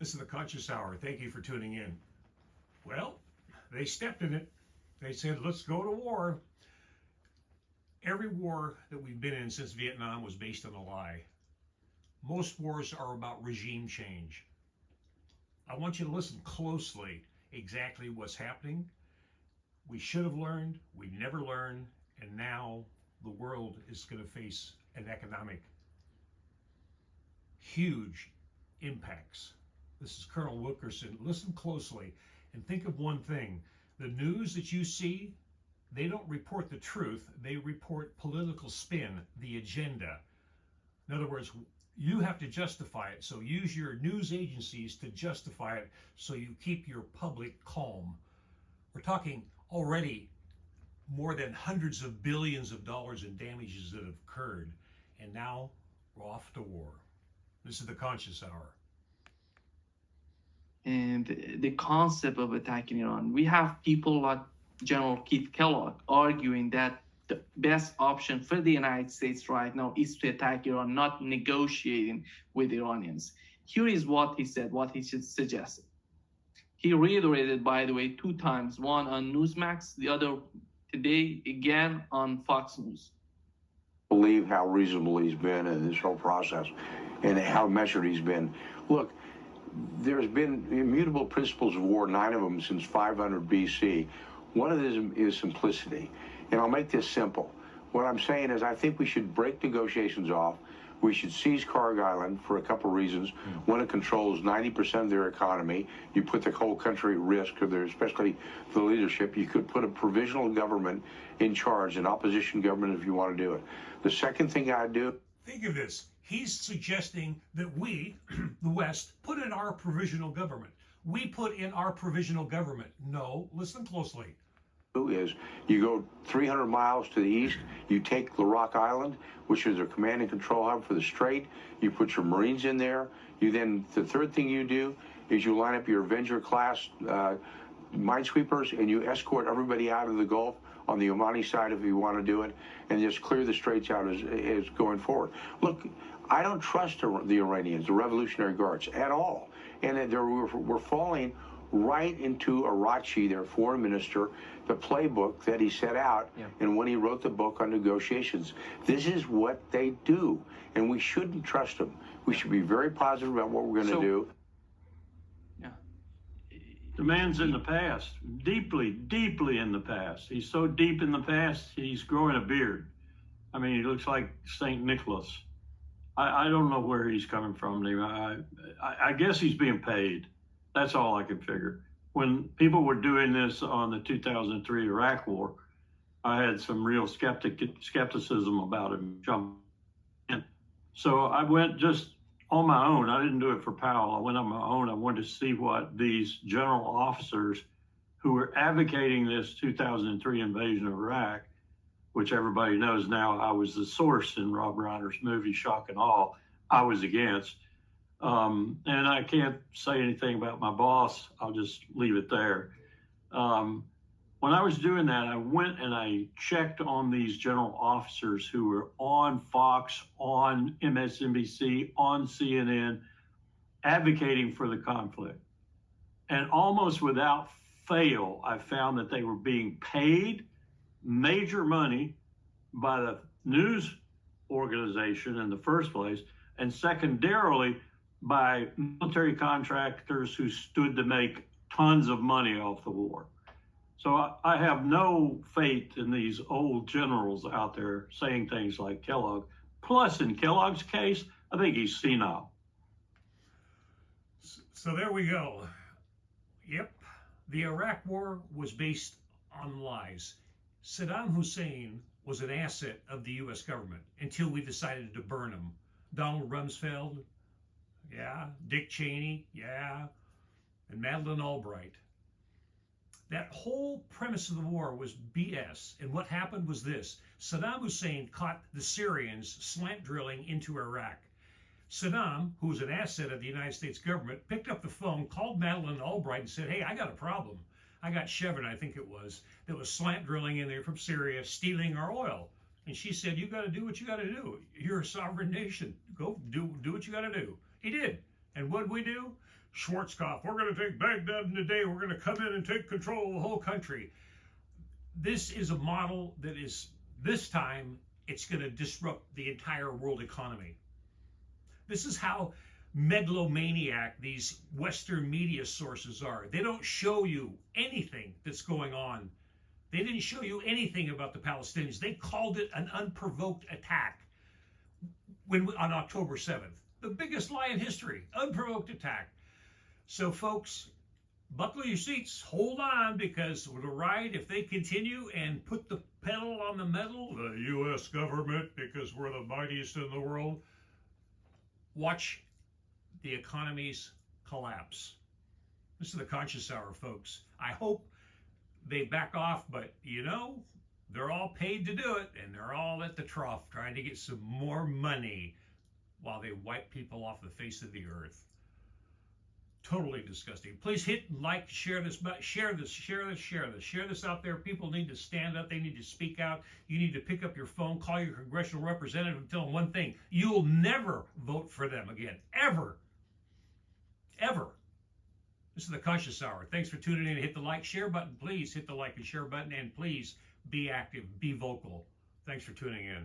This is the Conscious Hour. Thank you for tuning in. Well, they stepped in it. They said, let's go to war. Every war that we've been in since Vietnam was based on a lie. Most wars are about regime change. I want you to listen closely exactly what's happening. We should have learned, we never learned, and now the world is going to face an economic huge impacts. This is Colonel Wilkerson. Listen closely and think of one thing. The news that you see, they don't report the truth. They report political spin, the agenda. In other words, you have to justify it. So use your news agencies to justify it so you keep your public calm. We're talking already more than hundreds of billions of dollars in damages that have occurred. And now we're off to war. This is the Conscious Hour. And the concept of attacking Iran, we have people like General Keith Kellogg arguing that the best option for the United States right now is to attack Iran, not negotiating with Iranians. Here is what he said, what he suggested. He reiterated, by the way, 2 times, one on Newsmax, the other today again on Fox News. Believe how reasonable he's been in this whole process and how measured he's been. Look, there's been immutable principles of war, 9 of them since 500 BC. One of them is simplicity. And I'll make this simple. What I'm saying is I think we should break negotiations off. We should seize Karg Island for a couple of reasons. One, it controls 90% of their economy. You put the whole country at risk, especially the leadership. You could put a provisional government in charge, an opposition government if you want to do it. The second thing I'd do... Think of this. He's suggesting that we, the West, put in our provisional government. We put in our provisional government. No, listen closely. Is you go 300 miles to the east, you take Rock Island, which is a command and control hub for the Strait. You put your Marines in there. You then, the third thing you do is you line up your Avenger-class minesweepers and you escort everybody out of the Gulf on the Omani side if you want to do it, and just clear the straits out as going forward. Look, I don't trust the Iranians, the Revolutionary Guards, at all. And we're falling right into Arachi, their foreign minister, the playbook that he set out, and when he wrote the book on negotiations. This is what they do, and we shouldn't trust them. We should be very positive about what we're going to do. Yeah. The man's in the past, deeply, deeply in the past. He's so deep in the past, he's growing a beard. I mean, he looks like St. Nicholas. I don't know where he's coming from. I guess he's being paid. That's all I can figure. When people were doing this on the 2003 Iraq War, I had some real skepticism about him jumping in. So I went just on my own. I didn't do it for Powell. I went on my own. I wanted to see what these general officers who were advocating this 2003 invasion of Iraq, which everybody knows now I was the source in Rob Reiner's movie Shock and Awe, I was against. And I can't say anything about my boss. I'll just leave it there. When I was doing that, I went and I checked on these general officers who were on Fox, on MSNBC, on CNN, advocating for the conflict. And almost without fail, I found that they were being paid major money by the news organization in the first place, and secondarily, by military contractors who stood to make tons of money off the war. So I have no faith in these old generals out there saying things like Kellogg. Plus, in Kellogg's case, I think he's senile. So there we go. Yep, the Iraq War was based on lies. Saddam Hussein was an asset of the U.S. government until we decided to burn him. Donald Rumsfeld, yeah. Dick Cheney, yeah. And Madeleine Albright. That whole premise of the war was BS. And what happened was this. Saddam Hussein caught the Syrians slant drilling into Iraq. Saddam, who was an asset of the United States government, picked up the phone, called Madeleine Albright and said, hey, I got a problem. I got Chevron, I think it was, that was slant drilling in there from Syria, stealing our oil. And she said, you got to do what you got to do. You're a sovereign nation. Go do what you got to do. He did. And what we do? Schwarzkopf, we're going to take Baghdad in a day. We're going to come in and take control of the whole country. This is a model that is, this time, it's going to disrupt the entire world economy. This is how megalomaniac these Western media sources are. They don't show you anything that's going on. They didn't show you anything about the Palestinians. They called it an unprovoked attack on October 7th. The biggest lie in history, unprovoked attack. So folks, buckle your seats, hold on, because the ride, if they continue and put the pedal on the metal, the U.S. government, because we're the mightiest in the world, watch the economies collapse. This is the Conscious Hour, folks. I hope they back off, but you know, they're all paid to do it, and they're all at the trough trying to get some more money while they wipe people off the face of the earth. Totally disgusting. Please hit like, share this out there. People need to stand up. They need to speak out. You need to pick up your phone, call your congressional representative, and tell them one thing: you'll never vote for them again, ever. This is the Conscious Hour. Thanks for tuning in. Hit the like, share button. Please hit the like and share button, and please be active, be vocal. Thanks for tuning in.